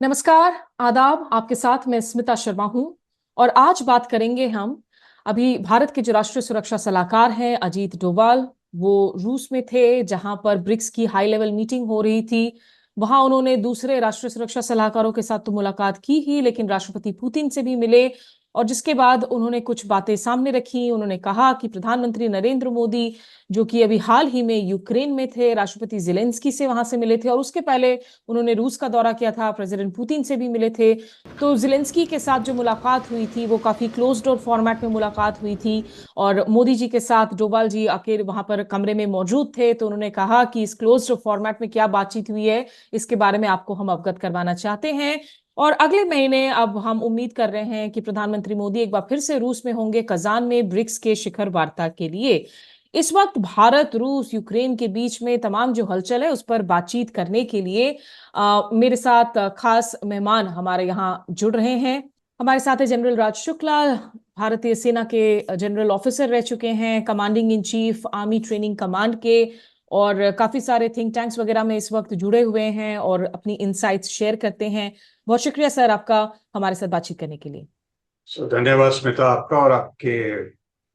नमस्कार, आदाब। आपके साथ मैं स्मिता शर्मा हूं और आज बात करेंगे हम अभी भारत के जो राष्ट्रीय सुरक्षा सलाहकार हैं अजीत डोभाल, वो रूस में थे जहां पर ब्रिक्स की हाई लेवल मीटिंग हो रही थी। वहां उन्होंने दूसरे राष्ट्रीय सुरक्षा सलाहकारों के साथ तो मुलाकात की ही, लेकिन राष्ट्रपति पुतिन से भी मिले और जिसके बाद उन्होंने कुछ बातें सामने रखी। उन्होंने कहा कि प्रधानमंत्री नरेंद्र मोदी जो कि अभी हाल ही में यूक्रेन में थे, राष्ट्रपति जेलेंस्की से वहां से मिले थे और उसके पहले उन्होंने रूस का दौरा किया था, प्रेसिडेंट पुतिन से भी मिले थे। तो जेलेंस्की के साथ जो मुलाकात हुई थी वो काफी क्लोज डोर फॉर्मेट में मुलाकात हुई थी और मोदी जी के साथ डोभाल जी आके वहां पर कमरे में मौजूद थे। तो उन्होंने कहा कि इस क्लोज डोर फॉर्मेट में क्या बातचीत हुई है, इसके बारे में आपको हम अवगत करवाना चाहते हैं। और अगले महीने अब हम उम्मीद कर रहे हैं कि प्रधानमंत्री मोदी एक बार फिर से रूस में होंगे, कजान में ब्रिक्स के शिखर वार्ता के लिए। इस वक्त भारत रूस यूक्रेन के बीच में तमाम जो हलचल है उस पर बातचीत करने के लिए मेरे साथ खास मेहमान हमारे यहाँ जुड़ रहे हैं। हमारे साथ है जनरल राज शुक्ला, भारतीय सेना के जनरल ऑफिसर रह चुके हैं, commanding in chief army training command के, और काफी सारे थिंक टैंक्स वगैरह में इस वक्त जुड़े हुए हैं और अपनी इनसाइट्स शेयर करते हैं। बहुत शुक्रिया सर आपका हमारे साथ बातचीत करने के लिए। धन्यवाद स्मिता, आपका और आपके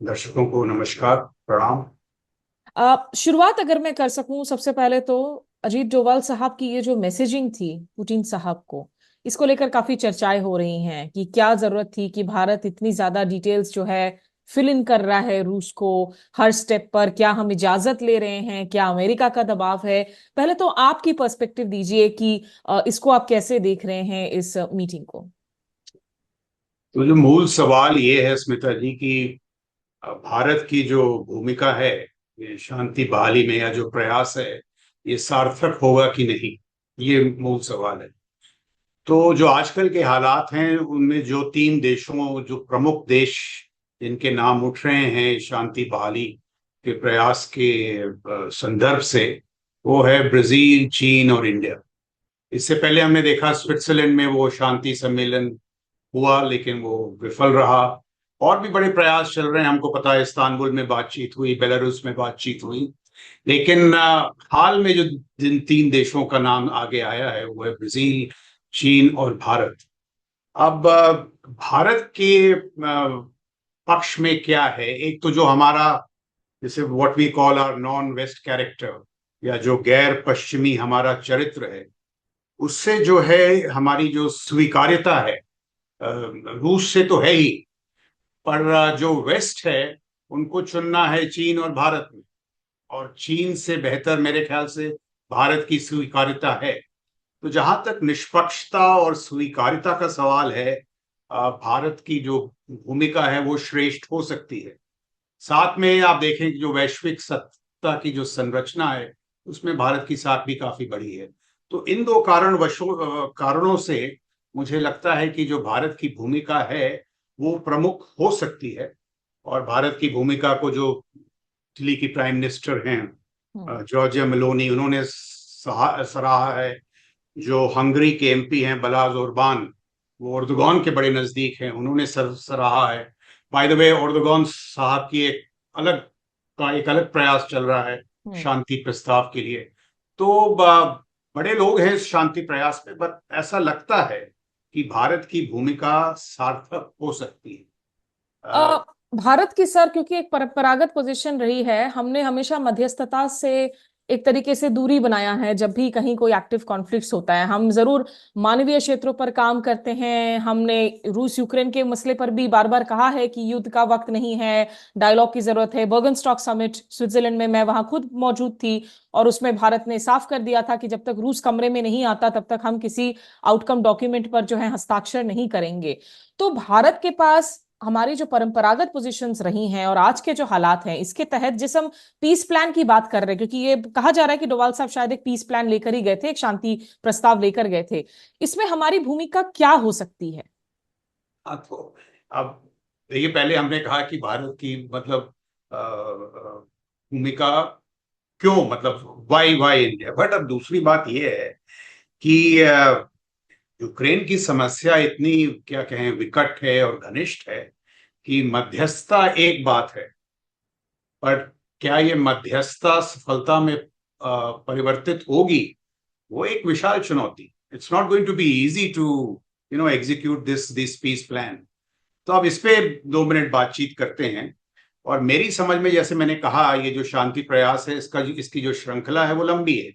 दर्शकों को नमस्कार, प्रणाम। शुरुआत अगर मैं कर सकूं, सबसे पहले तो अजीत डोभाल साहब की ये जो मैसेजिंग थी पुतिन साहब को, इसको लेकर काफी चर्चाएं हो रही हैं कि क्या जरूरत थी कि भारत इतनी ज्यादा डिटेल्स जो है फिल इन कर रहा है रूस को हर स्टेप पर। क्या हम इजाजत ले रहे हैं, क्या अमेरिका का दबाव है? पहले तो आपकी पर्सपेक्टिव दीजिए कि इसको आप कैसे देख रहे हैं इस मीटिंग को। तो जो मूल सवाल ये है स्मिता जी कि भारत की जो भूमिका है ये शांति बहाली में, या जो प्रयास है, ये सार्थक होगा कि नहीं, ये मूल सवाल है। तो जो आजकल के हालात हैं उनमें जो तीन देशों, जो प्रमुख देश जिनके नाम उठ रहे हैं शांति बहाली के प्रयास के संदर्भ से, वो है ब्राजील, चीन और इंडिया। इससे पहले हमने देखा स्विट्जरलैंड में वो शांति सम्मेलन हुआ, लेकिन वो विफल रहा। और भी बड़े प्रयास चल रहे हैं, हमको पता है इस्तांबुल में बातचीत हुई, बेलारूस में बातचीत हुई, लेकिन हाल में जो जिन तीन देशों का नाम आगे आया है वो है ब्राजील, चीन और भारत। अब भारत के पक्ष में क्या है, एक तो जो हमारा, जैसे what we call our non west character, या जो गैर पश्चिमी हमारा चरित्र है, उससे जो है हमारी जो स्वीकार्यता है रूस से तो है ही, पर जो वेस्ट है उनको चुनना है चीन और भारत में। और चीन से बेहतर मेरे ख्याल से भारत की स्वीकार्यता है। तो जहां तक निष्पक्षता और स्वीकार्यता का सवाल है, भारत की जो भूमिका है वो श्रेष्ठ हो सकती है। साथ में आप देखें कि जो वैश्विक सत्ता की जो संरचना है उसमें भारत की साख भी काफी बड़ी है। तो इन दो कारणों से मुझे लगता है कि जो भारत की भूमिका है वो प्रमुख हो सकती है। और भारत की भूमिका को जो इटली की प्राइम मिनिस्टर हैं जॉर्जिया मेलोनी, उन्होंने सराहा है। जो हंगरी के एमपी हैं बलाज ओरबान, वो एर्दोगान के बड़े नजदीक हैं, उन्होंने सराहा है। बाय द वे, एर्दोगान साहब की एक अलग प्रयास चल रहा है हम्म। शांति प्रस्ताव के लिए। तो बड़े लोग हैं इस शांति प्रयास में, बट ऐसा लगता है कि भारत की भूमिका सार्थक हो सकती है। अ, भारत की सर क्योंकि एक परंपरागत पोजीशन रही है, हमने हमेशा मध्यस्थता से एक तरीके से दूरी बनाया है। जब भी कहीं कोई एक्टिव कॉन्फ्लिक्ट्स होता है हम जरूर मानवीय क्षेत्रों पर काम करते हैं। हमने रूस यूक्रेन के मसले पर भी बार बार कहा है कि युद्ध का वक्त नहीं है, डायलॉग की जरूरत है। बर्गनस्टॉक समिट स्विट्जरलैंड में मैं वहां खुद मौजूद थी और उसमें भारत ने साफ कर दिया था कि जब तक रूस कमरे में नहीं आता तब तक हम किसी आउटकम डॉक्यूमेंट पर जो है हस्ताक्षर नहीं करेंगे। तो भारत के पास हमारी जो परंपरागत पोजीशंस रही हैं और आज के जो हालात हैं, इसके तहत जिस हम पीस प्लान की बात कर रहे हैं, क्योंकि ये कहा जा रहा है कि डोभाल साहब शायद एक पीस प्लान लेकर ही गए थे, एक शांति प्रस्ताव लेकर गए थे, इसमें हमारी भूमिका क्या हो सकती है? हाँ, तो अब देखिए, पहले हमने कहा कि भारत की मतलब भूमिका क्यों, मतलब वाई इंडिया। बट अब दूसरी बात यह है कि यूक्रेन की समस्या इतनी, क्या कहें, विकट है और घनिष्ठ है कि मध्यस्थता एक बात है, पर क्या ये मध्यस्थता सफलता में परिवर्तित होगी, वो एक विशाल चुनौती। It's not going to be easy to execute this peace plan. तो अब इस पे 2 मिनट बातचीत करते हैं। और मेरी समझ में, जैसे मैंने कहा, ये जो शांति प्रयास है, इसकी जो श्रृंखला है वो लंबी है।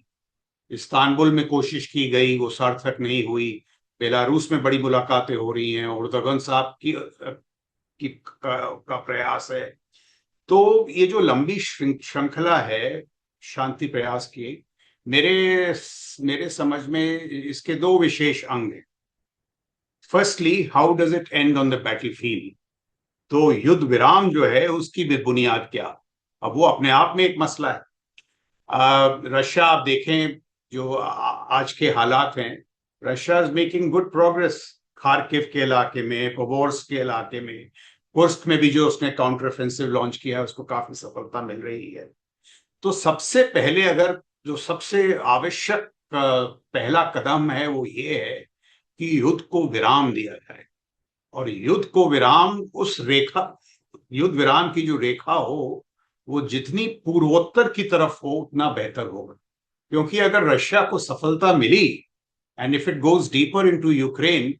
इस्तांबुल में कोशिश की गई, वो सार्थक नहीं हुई। बेलारूस में बड़ी मुलाकातें हो रही हैं, उर्दगन साहब का प्रयास है। तो ये जो लंबी श्रृंखला है शांति प्रयास की, मेरे मेरे समझ में इसके 2 विशेष अंग हैं। Firstly, how does it and on the battlefield? तो युद्ध विराम जो है उसकी बुनियाद क्या? अब वो अपने आप में एक मसला है। रशिया, आप देखें जो आज के हालात हैं, Russia is making good progress. Kharkiv के इलाके में, पोवोर्स्क के इलाके में, कुर्स्क में भी जो उसने काउंटर ऑफेंसिव लॉन्च किया है उसको काफी सफलता मिल रही है। तो सबसे पहले, अगर जो सबसे आवश्यक पहला कदम है वो ये है कि युद्ध को विराम दिया जाए। और युद्ध को विराम, युद्ध विराम की जो रेखा हो वो जितनी पूर्वोत्तर की तरफ हो उतना बेहतर होगा। क्योंकि अगर रशिया को सफलता मिली, and if it goes deeper into Ukraine,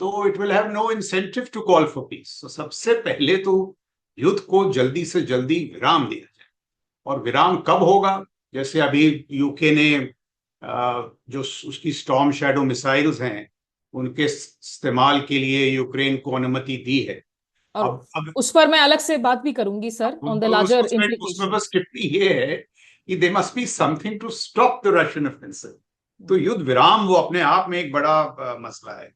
तो it will have no incentive to call for peace. तो सबसे पहले तो युद्ध को जल्दी से जल्दी विराम दिया जाए। और विराम कब होगा? जैसे अभी यूके ने जो उसकी स्टॉर्म शैडो मिसाइल्स हैं उनके इस्तेमाल के लिए यूक्रेन को अनुमति दी है। और अब उस पर मैं अलग से बात भी करूंगी सर, ऑन द लार्जर उसमें इम्प्लीकेशन। बस टिप्पणी ये है कि they must be something to stop the Russian offensive. तो युद्ध विराम वो अपने आप में एक बड़ा मसला है।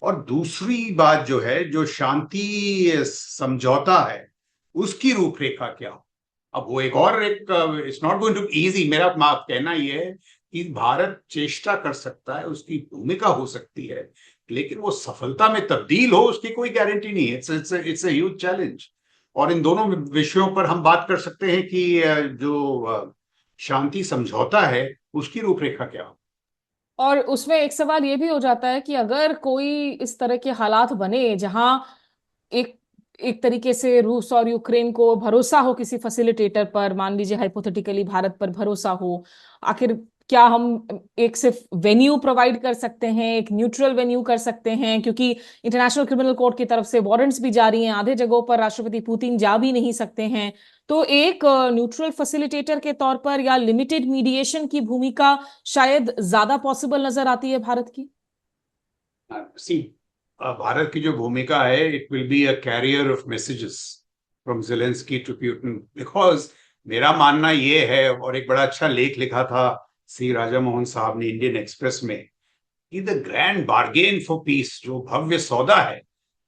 और दूसरी बात जो है, जो शांति समझौता है उसकी रूपरेखा क्या हो? अब वो it's not going to easy. मेरा कहना यह है कि भारत चेष्टा कर सकता है, उसकी भूमिका हो सकती है, लेकिन वो सफलता में तब्दील हो उसकी कोई गारंटी नहीं है। It's huge challenge. और इन दोनों विषयों पर हम बात कर सकते हैं कि जो शांति समझौता है उसकी रूपरेखा क्या हो। और उसमें एक सवाल ये भी हो जाता है कि अगर कोई इस तरह के हालात बने जहां एक एक तरीके से रूस और यूक्रेन को भरोसा हो किसी फैसिलिटेटर पर, मान लीजिए हाइपोथेटिकली भारत पर भरोसा हो, आखिर क्या हम एक सिर्फ वेन्यू प्रोवाइड कर सकते हैं, एक न्यूट्रल वेन्यू कर सकते हैं? क्योंकि इंटरनेशनल क्रिमिनल कोर्ट की तरफ से वारंट्स भी जारी हैं, आधे जगहों पर राष्ट्रपति पुतिन जा भी नहीं सकते हैं। तो एक न्यूट्रल फैसिलिटेटर के तौर पर या लिमिटेड मीडिएशन की भूमिका शायद ज्यादा पॉसिबल नजर आती है भारत की। सी, भारत की जो भूमिका है, it will be a carrier of messages from Zelensky to Putin. Because मेरा मानना ये है, और एक बड़ा अच्छा लेख लिखा था सी राजा मोहन साहब ने इंडियन एक्सप्रेस में, कि the grand bargain for peace, जो भव्य सौदा है,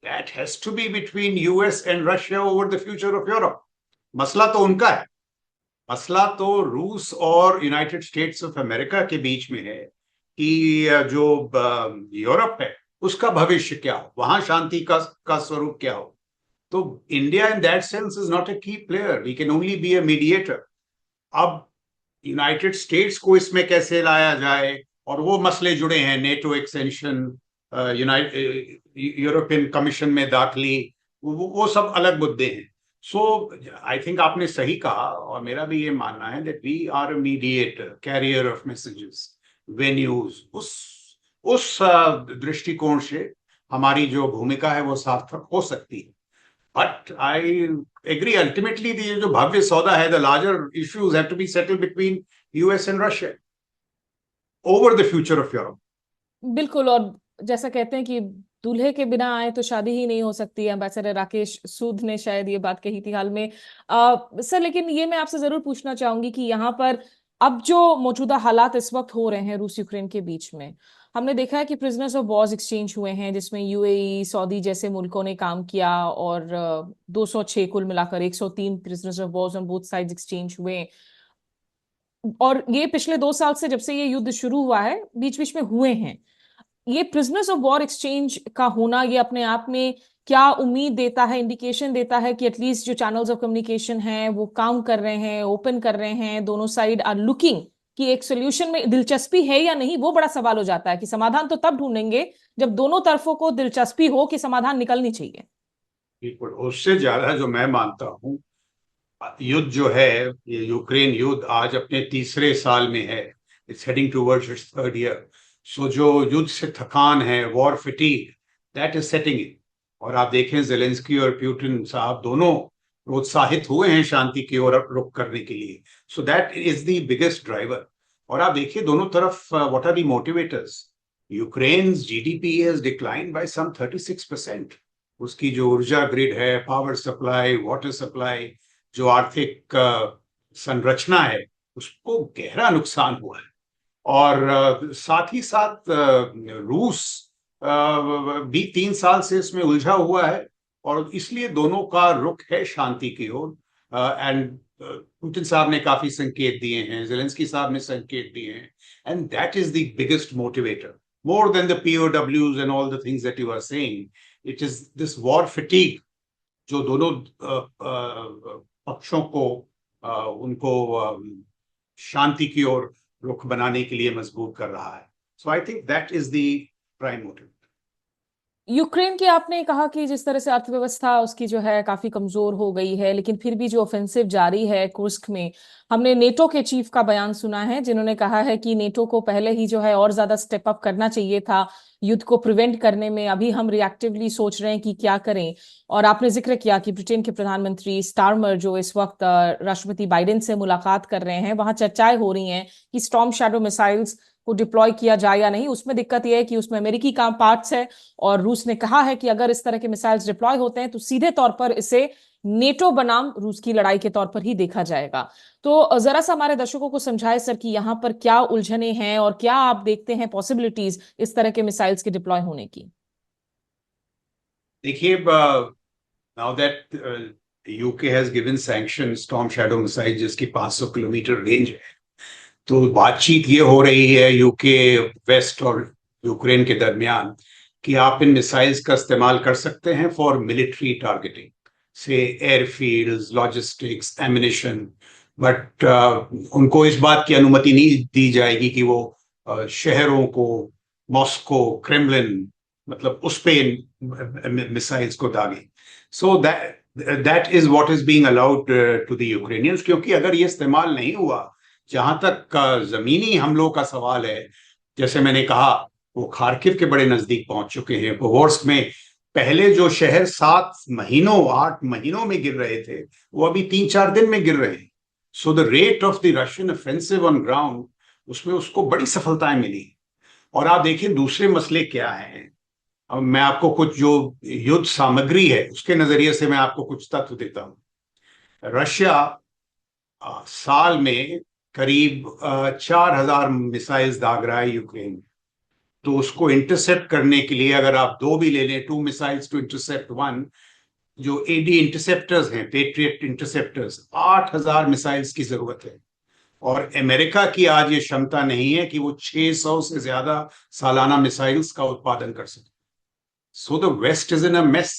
that has to be between US and Russia over the future of Europe. मसला तो उनका है, मसला तो रूस और यूनाइटेड स्टेट्स ऑफ अमेरिका के बीच में है कि जो यूरोप है उसका भविष्य क्या हो, वहां शांति का स्वरूप क्या हो। तो India in that sense is not a key player, we can only be a mediator. अब यूनाइटेड स्टेट्स को इसमें कैसे लाया जाए, और वो मसले जुड़े हैं, नेटो एक्सटेंशन, यूरोपियन कमीशन में दाखिली, वो सब अलग मुद्दे हैं। सो आई थिंक आपने सही कहा, और मेरा भी ये मानना है that we are mediator, carrier of messages, venues. उस दृष्टिकोण से हमारी जो भूमिका है वो सार्थक हो सकती है। बट आई एग्री, अल्टीमेटली ये जो भव्य सौदा है, the larger issues have to be settled between US and Russia over the future of Europe. बिल्कुल। और जैसा कहते हैं कि दूल्हे के बिना आए तो शादी ही नहीं हो सकती है, एम्बेसडर राकेश सूद ने शायद ये बात कही थी हाल में। सर, लेकिन ये मैं आपसे जरूर पूछना चाहूंगी कि यहाँ पर अब जो मौजूदा हालात इस वक्त हो रहे हैं रूस यूक्रेन के बीच में, हमने देखा है कि प्रिजनर्स ऑफ वॉर्स एक्सचेंज हुए हैं जिसमें यूएई, सऊदी जैसे मुल्कों ने काम किया, और 206 कुल मिलाकर 103 prisoners of Wars on both sides exchange हुए। और ये पिछले 2 साल से, जब से ये युद्ध शुरू हुआ है, बीच बीच में हुए हैं। ये प्रिजनर्स ऑफ वॉर एक्सचेंज का होना, ये अपने आप में क्या उम्मीद देता है, इंडिकेशन देता है कि एटलीस्ट जो चैनल्स ऑफ कम्युनिकेशन हैं वो काम कर रहे हैं, ओपन कर रहे हैं, दोनों साइड आर लुकिंग कि एक सोल्यूशन में दिलचस्पी है या नहीं? वो बड़ा सवाल हो जाता है कि समाधान तो तब ढूंढेंगे जब दोनों तरफों को दिलचस्पी हो कि समाधान निकलनी चाहिए। बिल्कुल, उससे ज्यादा जो मैं मानता हूँ, युद्ध जो है, ये यूक्रेन युद्ध आज अपने तीसरे साल में है, it's heading towards its third year. So जो युद्ध से थकान है, war fatigue, that is setting in. और आप देखें जेलेंस्की और पुतिन साहब दोनों प्रोत्साहित हुए हैं शांति की ओर रुख करने के लिए। So that is the biggest driver. और आप देखिए दोनों तरफ what are the motivators. Ukraine's GDP has declined by some 36%। उसकी जो ऊर्जा ग्रिड है, पावर सप्लाई, वाटर सप्लाई, जो आर्थिक संरचना है, उसको गहरा नुकसान हुआ है। और साथ ही साथ रूस भी 3 साल से इसमें उलझा हुआ है, और इसलिए दोनों का रुख है शांति की ओर। एंड पुतिन साहब ने काफी संकेत दिए हैं, जेलेंस्की साहब ने संकेत दिए हैं, and that is the biggest motivator more than the POWs and all the things that you are saying. It is this war fatigue जो दोनों पक्षों को उनको शांति की ओर रुख बनाने के लिए मजबूर कर रहा है। So I think that is the prime motive. Ukraine की आपने कहा कि जिस तरह से अर्थव्यवस्था उसकी जो है काफी कमजोर हो गई है, लेकिन फिर भी जो ऑफेंसिव जारी है कुर्स्क में, हमने नेटो के चीफ का बयान सुना है जिन्होंने कहा है कि नेटो को पहले ही जो है और ज्यादा स्टेप अप करना चाहिए था युद्ध को प्रिवेंट करने में। अभी हम रिएक्टिवली सोच रहे हैं कि क्या करें। और आपने जिक्र किया कि ब्रिटेन के प्रधानमंत्री स्टारमर जो इस वक्त राष्ट्रपति बाइडेन से मुलाकात कर रहे हैं, वहां चर्चाएं हो रही हैं कि स्टॉर्म शैडो मिसाइल्स को डिप्लॉय किया जाए या नहीं। उसमें दिक्कत यह है कि उसमें अमेरिकी काम पार्ट्स है, और रूस ने कहा है कि अगर इस तरह के मिसाइल्स डिप्लॉय होते हैं तो सीधे तौर पर इसे नेटो बनाम रूस की लड़ाई के तौर पर ही देखा जाएगा। तो जरा सा हमारे दर्शकों को समझाए सर कि यहाँ पर क्या उलझने हैं और क्या आप देखते हैं पॉसिबिलिटीज इस तरह के मिसाइल्स के डिप्लॉय होने की। देखिए, now that UK has given sanction storm shadow missile जिसकी 500 किलोमीटर रेंज है, तो बातचीत ये हो रही है यूके, वेस्ट और यूक्रेन के दरमियान कि आप इन मिसाइल्स का इस्तेमाल कर सकते हैं फॉर मिलिट्री टारगेटिंग, से एयरफील्ड्स, लॉजिस्टिक्स, एमिनिशन। बट उनको इस बात की अनुमति नहीं दी जाएगी कि वो शहरों को, मॉस्को, क्रेमलिन, मतलब उस पे मिसाइल्स को दागे। So that is what is being allowed to the Ukrainians, क्योंकि अगर ये इस्तेमाल नहीं हुआ, जहां तक जमीनी हमलों का सवाल है, जैसे मैंने कहा, वो खार्किव के बड़े नजदीक पहुंच चुके हैं। पोवर्स्क में पहले जो शहर 7 महीनों, 8 महीनों में गिर रहे थे, वो अभी 3-4 दिन में गिर रहे हैं। So the rate of the Russian offensive on ground, उसमें उसको बड़ी सफलताएं मिली। और आप देखिए दूसरे मसले क्या हैं। अब मैं आपको कुछ जो युद्ध सामग्री है उसके नजरिए से मैं आपको कुछ तथ्य देता हूं। रशिया साल में करीब 4,000 मिसाइल्स दाग रहा है यूक्रेन। तो उसको इंटरसेप्ट करने के लिए अगर आप दो भी ले लें, 2 मिसाइल्स टू इंटरसेप्ट वन, जो AD इंटरसेप्टर्स हैं, पेट्रियट इंटरसेप्टर्स, 8,000 मिसाइल्स की जरूरत है। और अमेरिका की आज ये क्षमता नहीं है कि वो 600 से ज्यादा सालाना मिसाइल्स का उत्पादन कर सके। So the West is in a mess.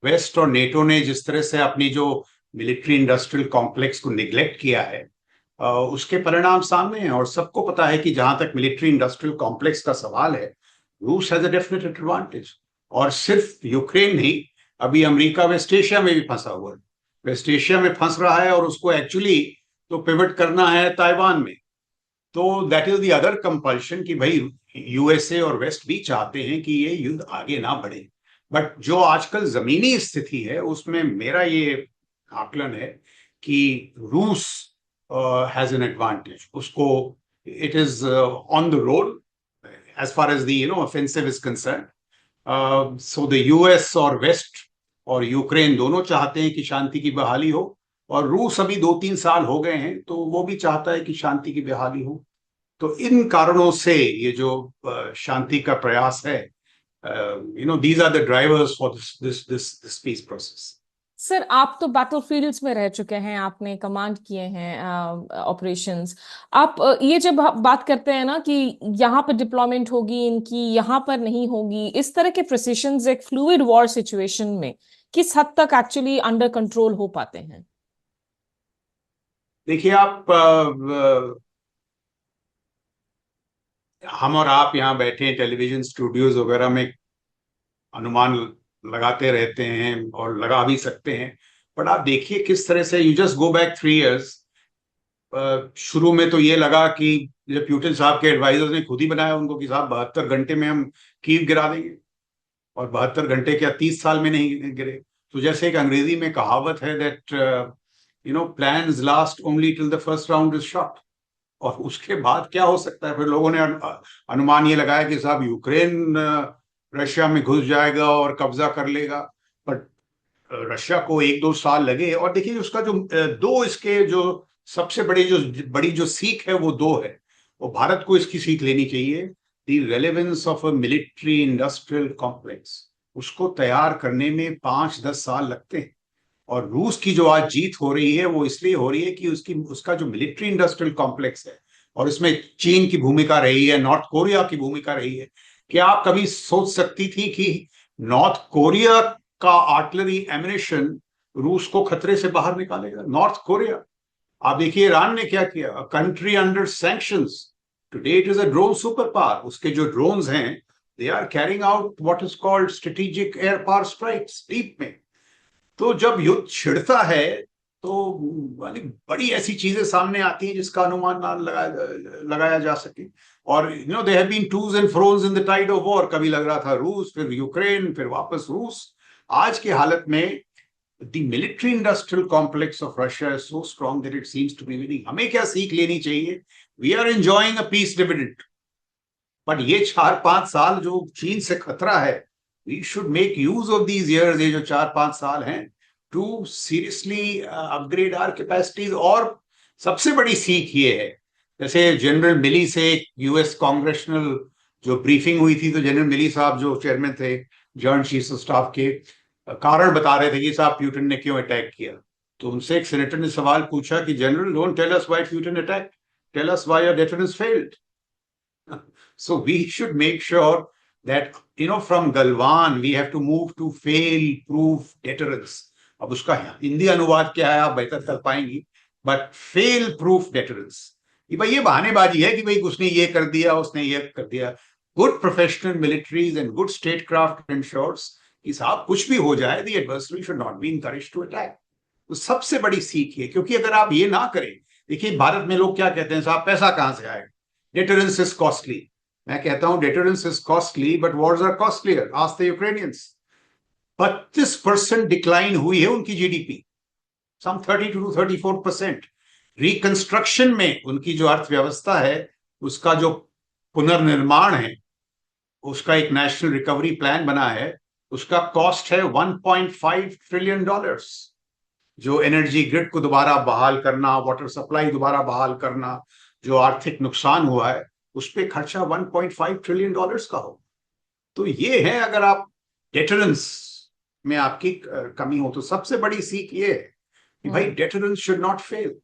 West और नेटो ने जिस तरह से अपनी जो मिलिट्री इंडस्ट्रियल कॉम्प्लेक्स को निग्लेक्ट किया है, उसके परिणाम सामने हैं। और सबको पता है कि जहां तक मिलिट्री इंडस्ट्रियल कॉम्प्लेक्स का सवाल है, रूस हैज अ डेफिनेट एडवांटेज। और सिर्फ यूक्रेन नहीं, अभी अमेरिका वेस्ट एशिया में भी फंसा हुआ है, वेस्ट एशिया में फंस रहा है, और उसको एक्चुअली तो पिवट करना है ताइवान में। तो that is the other compulsion कि भाई USA और वेस्ट भी चाहते हैं कि ये युद्ध आगे ना बढ़े। बट जो आजकल जमीनी स्थिति है उसमें मेरा ये आकलन है कि रूस हैज एन एडवांटेज। उसको it is on the road as far as the offensive is concern. So the US और वेस्ट और यूक्रेन दोनों चाहते हैं कि शांति की बहाली हो, और रूस अभी 2-3 साल हो गए हैं तो वो भी चाहता है कि शांति की बहाली हो। तो इन कारणों से ये जो शांति का प्रयास है, these are the drivers for this peace process. Sir, आप तो बैटलफील्ड्स में रह चुके हैं, आपने कमांड किए हैं ऑपरेशंस। आप ये जब बात करते हैं ना कि यहाँ पर डिप्लॉयमेंट होगी इनकी, यहाँ पर नहीं होगी, इस तरह के प्रिसिशंस एक फ्लूइड वॉर सिचुएशन में किस हद तक एक्चुअली अंडर कंट्रोल हो पाते हैं। देखिए, आप हम और आप यहाँ बैठे टेलीविजन स्टूडियोज वगैरह में अनुमान लगाते रहते हैं, और लगा भी सकते हैं। बट आप देखिए किस तरह से, you just go back 3 years, शुरू में तो ये लगा कि जब पुतिन साहब के एडवाइजर्स ने खुद ही बनाया उनको कि साहब 72 घंटे में हम कीव गिरा देंगे, और 72 घंटे क्या 30 साल में नहीं गिरे। तो जैसे एक अंग्रेजी में कहावत है that plans last only till the first round is shot, और उसके बाद क्या हो सकता है। फिर लोगों ने अनुमान ये लगाया कि साहब यूक्रेन रशिया में घुस जाएगा और कब्जा कर लेगा, बट रशिया को 1-2 साल लगे। और देखिए उसका जो दो इसके जो सबसे बड़ी जो सीख है वो दो है, वो भारत को इसकी सीख लेनी चाहिए। The relevance of a military industrial complex, उसको तैयार करने में 5-10 साल लगते हैं। और रूस की जो आज जीत हो रही है वो इसलिए हो रही है कि उसका जो मिलिट्री इंडस्ट्रियल कॉम्प्लेक्स है, और इसमें चीन की भूमिका रही है, नॉर्थ कोरिया की भूमिका रही है। क्या आप कभी सोच सकती थी कि नॉर्थ कोरिया का आर्टिलरी एमिनेशन रूस को खतरे से बाहर निकालेगा? नॉर्थ कोरिया, आप देखिए ईरान ने क्या किया, country under sanctions, today it is a drone super power. उसके जो ड्रोन्स हैं, they are carrying out what is called strategic air power strikes deep में। तो जब युद्ध छिड़ता है तो बड़ी ऐसी चीजें सामने आती हैं जिसका अनुमान ना लगाया जा सके। और they have been tos and fros in the tide of war. कभी लग रहा था रूस, फिर यूक्रेन, फिर वापस रूस। आज की हालत में the military industrial complex of Russia is so strong that it seems to be winning. हमें क्या सीख लेनी चाहिए? We are enjoying a peace dividend, but ये 4-5 साल जो चीन से खतरा है, we should make use of these years, ये जो 4-5 साल हैं, to seriously upgrade our capacities. और सबसे बड़ी सीख ये है, जैसे जनरल मिली से यूएस कांग्रेशनल जो ब्रीफिंग हुई थी, तो जनरल मिली साहब जो चेयरमैन थे जॉइंट चीफ्स ऑफ स्टाफ के, कारण बता रहे थे कि साहब पुतिन ने क्यों अटैक किया। तो उनसे एक सेनेटर ने सवाल पूछा कि general, don't tell us why Putin attack, tell us why your defence failed. So we should make sure that from Galwan we have to move to fail-proof deterrence. अब उसका हिंदी अनुवाद क्या है आप बेहतर कर पाएंगी, बट fail-proof deterrence कि भाई ये बहानेबाजी है कि भाई उसने ये कर दिया, उसने ये कर दिया। Good professional militaries and good statecraft ensures कि साहब कुछ भी हो जाए, the adversary should not be encouraged to attack. तो सबसे बड़ी सीख है, क्योंकि अगर आप ये ना करें, देखिए भारत में लोग क्या कहते हैं, साहब पैसा कहां से आएगा, deterrence is costly। मैं कहता हूं deterrence is costly, but wars are costlier. Ask the Ukrainians. 32% decline हुई है उनकी जीडीपी, सम 32 to 34%। रिकंस्ट्रक्शन में उनकी जो अर्थव्यवस्था है, उसका जो पुनर्निर्माण है, उसका एक नेशनल रिकवरी प्लान बना है, उसका कॉस्ट है $1.5 ट्रिलियन। जो एनर्जी ग्रिड को दोबारा बहाल करना, वाटर सप्लाई दोबारा बहाल करना, जो आर्थिक नुकसान हुआ है, उस पर खर्चा $1.5 ट्रिलियन का हो। तो ये है, अगर आप डेटरेंस में आपकी कमी हो, तो सबसे बड़ी सीख ये है कि भाई डेटरेंस शुड नॉट फेल।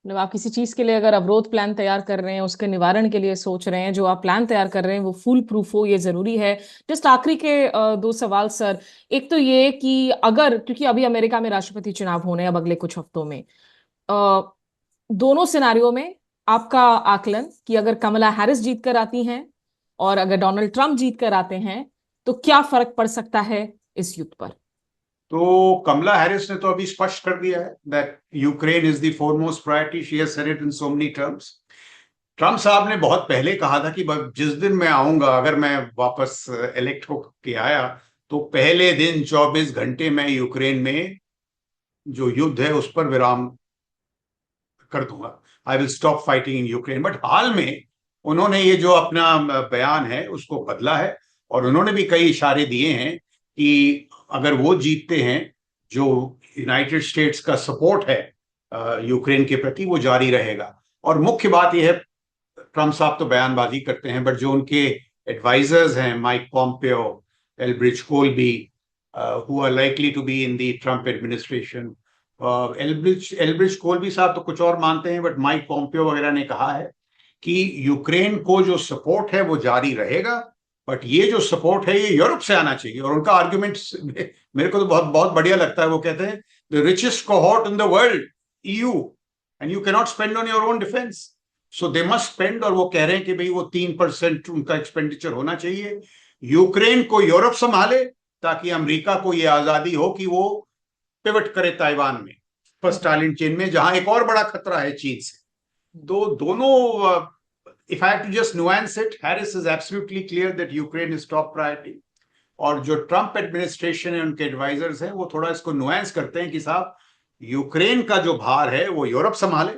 आप किसी चीज के लिए अगर अवरोध प्लान तैयार कर रहे हैं, उसके निवारण के लिए सोच रहे हैं, जो आप प्लान तैयार कर रहे हैं वो फुल प्रूफ हो, ये जरूरी है। जस्ट आखिरी के दो सवाल सर। एक तो ये कि अगर, क्योंकि अभी अमेरिका में राष्ट्रपति चुनाव होने अब अगले कुछ हफ्तों में, दोनों सिनारियों में आपका आकलन कि अगर कमला हैरिस जीत कर आती हैं और अगर डोनाल्ड ट्रंप जीत कर आते हैं, तो क्या फर्क पड़ सकता है इस युद्ध पर? तो कमला हैरिस ने तो अभी स्पष्ट कर दिया है that Ukraine is the foremost priority, she has said it in so many terms. Trump साहब ने बहुत पहले कहा था कि जिस दिन मैं आऊंगा, अगर मैं वापस इलेक्ट होकर आया, तो पहले दिन 24 घंटे में यूक्रेन में जो युद्ध है उस पर विराम कर दूंगा, I will stop fighting in Ukraine. But हाल में उन्होंने ये जो अपना बयान है उसको बदला है, और उन्होंने भी कई इशारे दिए हैं कि अगर वो जीतते हैं, जो यूनाइटेड स्टेट्स का सपोर्ट है यूक्रेन के प्रति वो जारी रहेगा। और मुख्य बात यह है, ट्रंप साहब तो बयानबाजी करते हैं, बट जो उनके एडवाइजर्स हैं, Mike Pompeo, Elbridge Colby, who are likely to be in the Trump administration, Elbridge Colby साहब तो कुछ और मानते हैं, बट माइक पॉम्पियो वगैरह ने कहा है कि यूक्रेन को जो सपोर्ट है वो जारी रहेगा, बट ये जो सपोर्ट है ये यूरोप से आना चाहिए। और उनका आर्ग्यूमेंट मेरे को तो बहुत बहुत बढ़िया लगता है। वो कहते हैं the richest cohort in the world EU, and you can not spend on your own defence, so they must spend. और वो कह रहे हैं कि भाई वो 3% उनका एक्सपेंडिचर होना चाहिए। यूक्रेन को यूरोप संभाले ताकि अमेरिका को ये आजादी हो कि वो पिवट करे ताइवान में, फर्स्ट आइलैंड चेन में, जहां एक और बड़ा खतरा है चीन से। तो दोनों, if I have to just nuance it, Harris is absolutely clear that Ukraine is top priority. और जो ट्रम्प एडमिनिस्ट्रेशन है, उनके एडवाइजर्स हैं, वो थोड़ा इसको नुआंस करते हैं कि साहब यूक्रेन का जो भार है वो यूरोप संभाले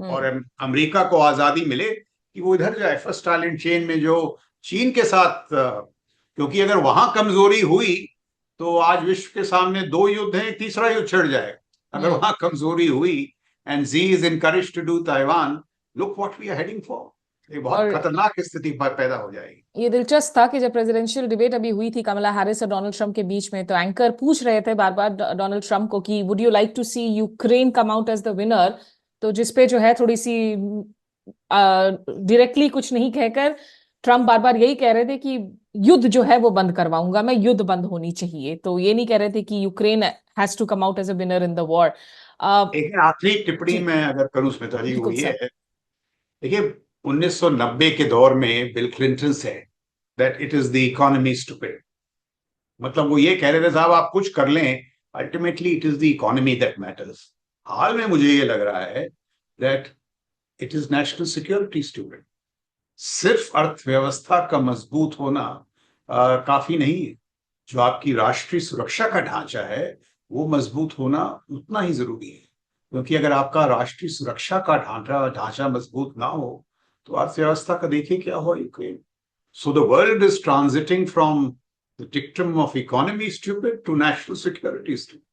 और अमेरिका को आजादी मिले कि वो इधर जाए फर्स्ट आइलैंड चेन में जो चीन के साथ, क्योंकि अगर वहां कमजोरी हुई तो आज विश्व के सामने दो युद्ध हैं, तीसरा युद्ध छिड़ जाएगा अगर वहां कमजोरी हुई। And Xi is encourage to do Taiwan, look what we are heading for. ये बहुत खतरनाक स्थिति पैदा हो जाएगी। ये दिलचस्प था कि जब प्रेसिडेंशियल डिबेट अभी हुई थी कमला हैरिस और डोनाल्ड ट्रम्प के बीच में, तो एंकर पूछ रहे थे बार बार डोनाल्ड ट्रम्प को कि would you like to see Ukraine come out as the winner. तो जिसपे जो है थोड़ी सी डायरेक्टली कुछ नहीं कहकर ट्रम्प बार बार यही कह रहे थे कि युद्ध जो है वो बंद करवाऊंगा मैं, युद्ध बंद होनी चाहिए। तो ये नहीं कह रहे थे कि Ukraine has to come out as a winner in the war. एक आखिरी टिप्पणी मैं अगर करूं स्मिता जी, वो ये है, देखिए 1990 के दौर में bill Clinton say that it is the economy stupid, मतलब वो ये कह रहे थे साहब आप कुछ कर लें, ultimately it is the economy that matters. हाल में मुझे ये लग रहा है that it is national security stupid. सिर्फ अर्थव्यवस्था का मजबूत होना काफी नहीं है, जो आपकी राष्ट्रीय सुरक्षा का ढांचा है वो मजबूत होना उतना ही जरूरी है, क्योंकि अगर आपका राष्ट्रीय सुरक्षा का ढांचा मजबूत ना हो तो अर्थव्यवस्था का देखिए क्या हो Ukraine. So the world is transiting from the dictum of economy stupid to national security stupid.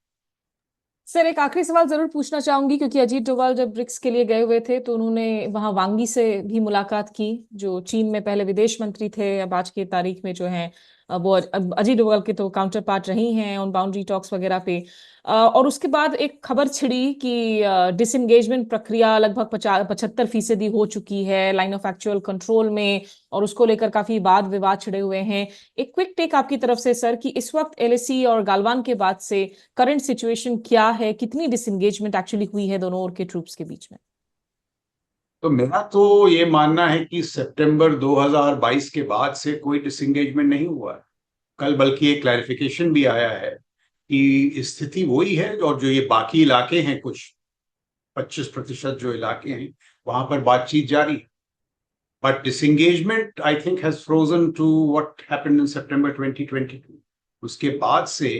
Sir एक आखिरी सवाल जरूर पूछना चाहूंगी, क्योंकि अजीत डोभाल जब ब्रिक्स के लिए गए हुए थे तो उन्होंने वहां वांग यी से भी मुलाकात की, जो चीन में पहले विदेश मंत्री थे, अब आज की तारीख में जो है वो अजीत डोभाल के तो काउंटर पार्ट रही हैं ऑन बाउंड्री टॉक्स वगैरह पे। और उसके बाद एक खबर छिड़ी कि डिसएंगेजमेंट प्रक्रिया लगभग 75% हो चुकी है लाइन ऑफ एक्चुअल कंट्रोल में, और उसको लेकर काफी वाद विवाद छिड़े हुए हैं। एक क्विक टेक आपकी तरफ से सर कि इस वक्त एलएसी और गालवान के बाद से करंट सिचुएशन क्या है, कितनी डिसएंगेजमेंट एक्चुअली हुई है दोनों ओर के ट्रूप्स के बीच में? तो मेरा तो ये मानना है कि सितंबर 2022 के बाद से कोई डिसएंगेजमेंट नहीं हुआ है। कल बल्कि एक क्लैरिफिकेशन भी आया है कि स्थिति वही है, और जो ये बाकी इलाके हैं कुछ 25% जो इलाके हैं वहां पर बातचीत जारी, but disengagement I think has frozen to what happened in September 2022। उसके बाद से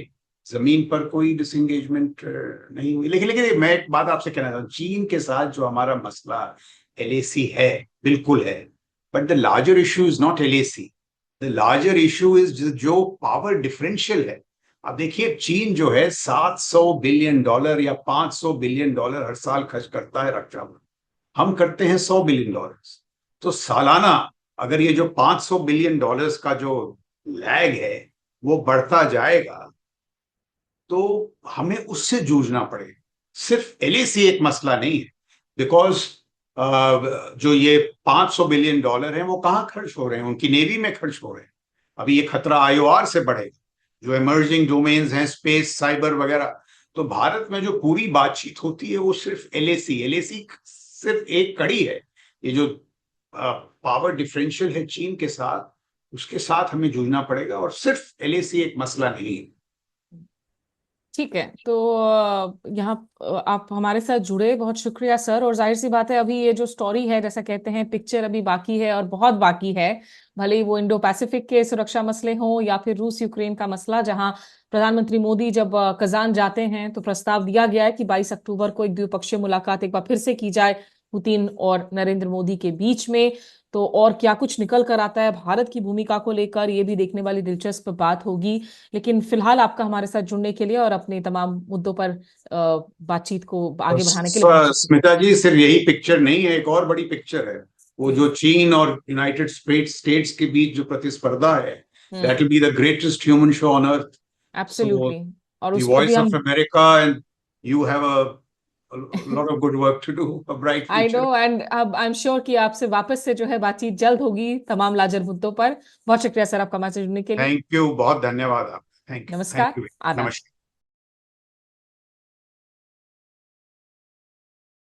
जमीन पर कोई डिसएंगेजमेंट नहीं हुई। लेकिन मैं एक बात आपसे कहना चाहता हूँ, चीन के साथ जो हमारा मसला एलएसी है बिल्कुल है, but the larger issue is not LAC, the larger issue is जो पावर डिफरेंशियल है। अब देखिए चीन जो है $700 बिलियन या $500 बिलियन हर साल खर्च करता है रक्षा में, हम करते हैं $100 बिलियन। तो सालाना अगर ये जो $500 बिलियन का जो लैग है वो बढ़ता जाएगा तो हमें उससे जूझना पड़ेगा। सिर्फ एलएसी एक मसला नहीं है, बिकॉज जो ये $500 बिलियन है वो कहाँ खर्च हो रहे हैं, उनकी नेवी में खर्च हो रहे हैं। अभी ये खतरा आईओआर से बढ़ेगा, जो इमर्जिंग डोमेन्स हैं स्पेस साइबर वगैरह। तो भारत में जो पूरी बातचीत होती है वो सिर्फ एलएसी सिर्फ एक कड़ी है। ये जो पावर डिफरेंशियल है चीन के साथ, उसके साथ हमें जूझना पड़ेगा, और सिर्फ एलएसी एक मसला नहीं है। ठीक है, तो यहाँ आप हमारे साथ जुड़े, बहुत शुक्रिया सर। और जाहिर सी बात है अभी ये जो स्टोरी है, जैसा कहते हैं पिक्चर अभी बाकी है और बहुत बाकी है, भले ही वो इंडो पैसिफिक के सुरक्षा मसले हों या फिर रूस यूक्रेन का मसला, जहां प्रधानमंत्री मोदी जब कजान जाते हैं तो प्रस्ताव दिया गया है कि 22 अक्टूबर को एक द्विपक्षीय मुलाकात एक बार फिर से की जाए पुतिन और नरेंद्र मोदी के बीच में। तो और क्या कुछ निकल कर आता है भारत की भूमिका को लेकर, ये भी देखने वाली दिलचस्प बात होगी। लेकिन फिलहाल आपका हमारे साथ जुड़ने के लिए और अपने तमाम मुद्दों पर बातचीत को आगे बढ़ाने के लिए स्मिता जी, सिर्फ यही पिक्चर नहीं है, एक और बड़ी पिक्चर है, वो जो चीन और यूनाइटेड स्टेट्स के बीच जो प्रतिस्पर्धा है, that will be the greatest human show on earth. Absolutely. और द उसको भी वॉइस हम of America, and you have a lot of good work to do, a bright I know, future. And अब I am sure कि आपसे वापस से जो है बातचीत जल्द होगी तमाम लाजर मुद्दों पर। बहुत शुक्रिया सर आपका हमारे जुड़ने के लिए। थैंक यू, बहुत धन्यवाद आप। थैंक नमस्कार, यू, आदाब। नमस्कार।